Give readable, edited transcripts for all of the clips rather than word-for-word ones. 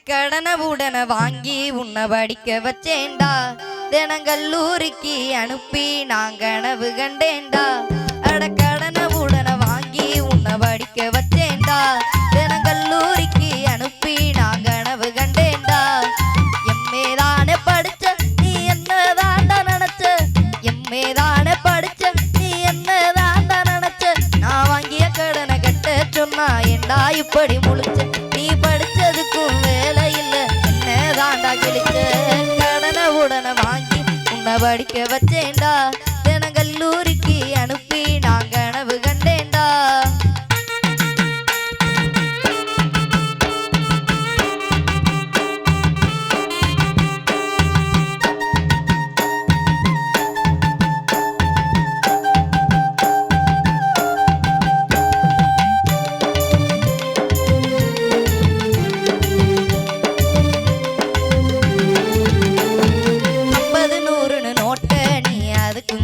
கடனை உடனே வாங்கி உன்னை படிக்க வச்சேன்டா தினங்கல்லூரிக்கு அனுப்பி நான் கனவு கண்டேன்டா கடனை உடனே வாங்கி உன்னை படிக்க வச்சேன்டா தினங்கல்லூரிக்கு அனுப்பி நான் கனவு கண்டேன்டா எம்மேதானே படிச்ச நீ என்னதாண்டா நினைச்ச எம்மேதானே படிச்ச நீ என்னதாண்டா நினைச்ச நான் வாங்கிய கடனை கட்ட சொன்னா ஏண்டா இப்படி முழிச்ச நீ படிச்சதுக்கும் வேலை இல்ல என்னதாண்டா கிழிச்ச கடனை உடனே வாங்கி உன்னை படிக்க வச்சேன்டா தினங்கல்லூரிக்கு அனுப்பி நான் கனவு கண்டேன்டா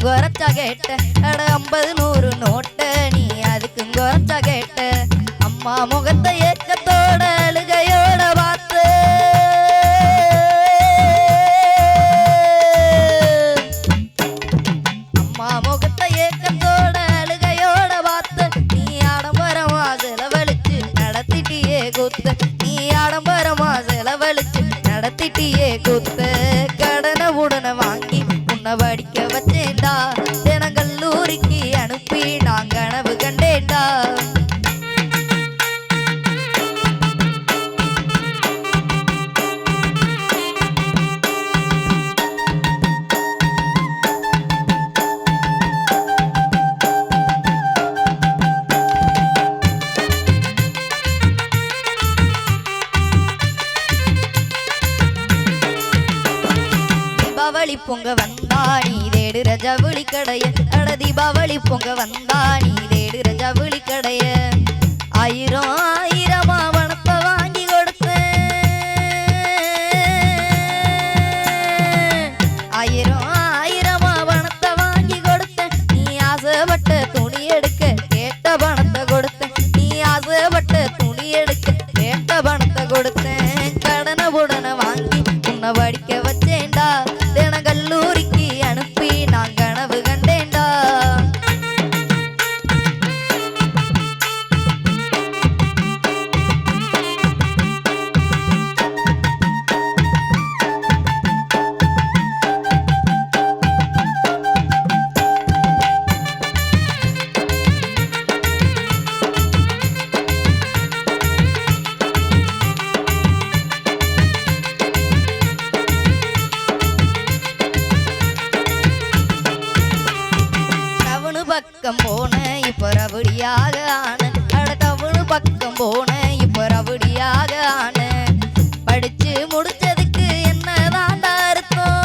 குறைச்சா கேட்ட அட 50 100 நோட்ட நீ அதுக்கு குறைச்சா கேட்ட அம்மா முகத்தை ஏக்கத்தோட அழுகையோட பார்த்து அம்மா முகத்தை ஏக்கத்தோட அழுகையோட பார்த்து நீ ஆடம்பரமா செலவழிச்சு நடத்திட்டியே கூத்து நீ ஆடம்பரமா செலவழிச்சு நடத்திட்டியே கூத்து கடனை உடனே வாங்கி உன்னை படிக்க வச்சேன்டா தினங்கல்லூரிக்கு அனுப்பி நான் கனவு கண்டேன்டா தீபாவளி பொங்க வந்தா நீ தேடுற ஜவுளி கடைய அட தீபாவளி பொங்க வந்தா நீ தேடுற ஜவுளி கடைய ஆயிரம் ஆயிரமா பணத்தை வாங்கி கொடுத்தேன் ஆயிரம் ஆயிரமா பணத்தை வாங்கி கொடுத்தேன் நீ ஆசைப்பட்ட துணி எடுக்க கேட்ட பணத்தை கொடுத்தேன் நீ ஆசைப்பட்ட துணி எடுக்க கேட்ட பணத்தை கொடுத்தேன் கடனை உடனே வாங்கி உன்னை படிக்க வச்சேன்டா தினங்கல்லூரிக்கு அனுப்பி நான் கனவு கண்டேன்டா பக்கம் போன இப்ப ரவுடியாக ஆன அட டவுனு பக்கம் போன இப்ப ரவுடியாக ஆன படிச்சு முடிச்சதுக்கு என்னதாண்டா அர்த்தம்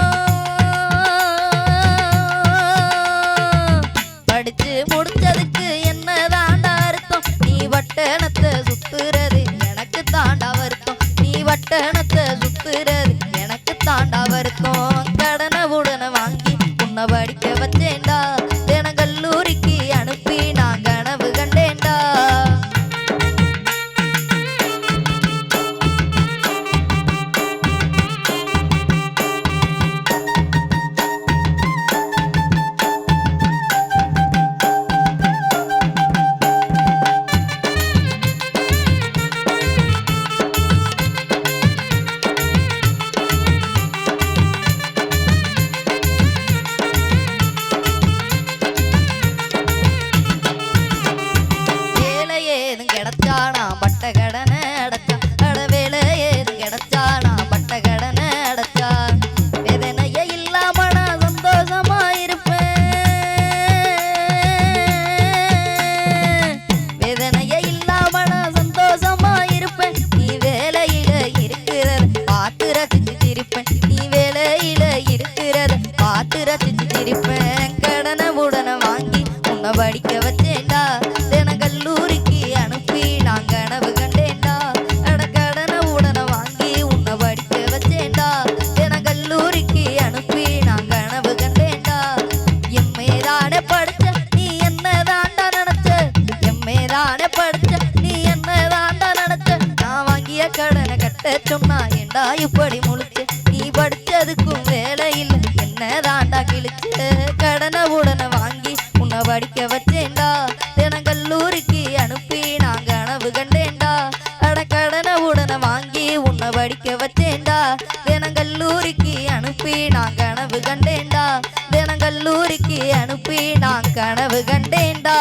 படிச்சு முடிச்சதுக்கு என்னதாண்டா அர்த்தம் நீ வட்டணத்தை சுத்துறது எனக்கு தாண்டா வருத்தம் நீ வட்டணத்தை சுத்துறது எனக்கு தாண்டா வருத்தம் கடனை உடனே வாங்கி உன்னை படிக்க வச்சேன்டா தினங்கல்லூரிக்கு அனுப்பி நான் கனவு கண்டேன்டா கிடைச்சா நான் பட்ட கடனை அடைச்சா அட வேலை ஏது கிடைச்சா நான் பட்ட கடனை அடைச்சா வேதனையே இல்லாம நான் சந்தோஷமா இருப்பேன் வேதனையே இல்லாம நான் சந்தோஷமா இருப்பேன் நீ வேலையில இருக்கிறத பார்த்து ரசிச்சு சிரிப்பேன் நீ வேலையில இருக்கிறத பார்த்து ரசிச்சு சிரிப்பேன் கடனை உடனே வாங்கி உன்னை படிக்க வச்சேன்டா தினங்கல்லூரிக்கு அனுப்பி நான் கனவு கண்டேன்டா அட கடனை உடனே வாங்கி உன்னை படிக்க வச்சேன்டா தினங்கல்லூரிக்கு அனுப்பி நான் கனவு கண்டேன்டா எம்மேதானே படிச்ச நீ என்னதாண்டா நினைச்ச எம்மேதானே படிச்ச நீ என்னதாண்டா நினைச்ச நான் வாங்கிய கடனை கட்ட சொன்னா ஏண்டா இப்படி முழிச்ச நீ படிச்சதுக்கும் வேலை இல்லை என்ன தாண்டா கிழிச்ச கடனை உடனே வாங்கி உன்னை படிக்க வச்சேன்டா தினம் கல்லூரிக்கு அனுப்பி நான் கனவு கண்டேன்டா அட கடனை உடனே வாங்கி உன்னை படிக்க வச்சேன்டா தினம் கல்லூரிக்கு அனுப்பி நான் கனவு கண்டேன்டா தினம் கல்லூரிக்கு அனுப்பி நான் கனவு கண்டேன்டா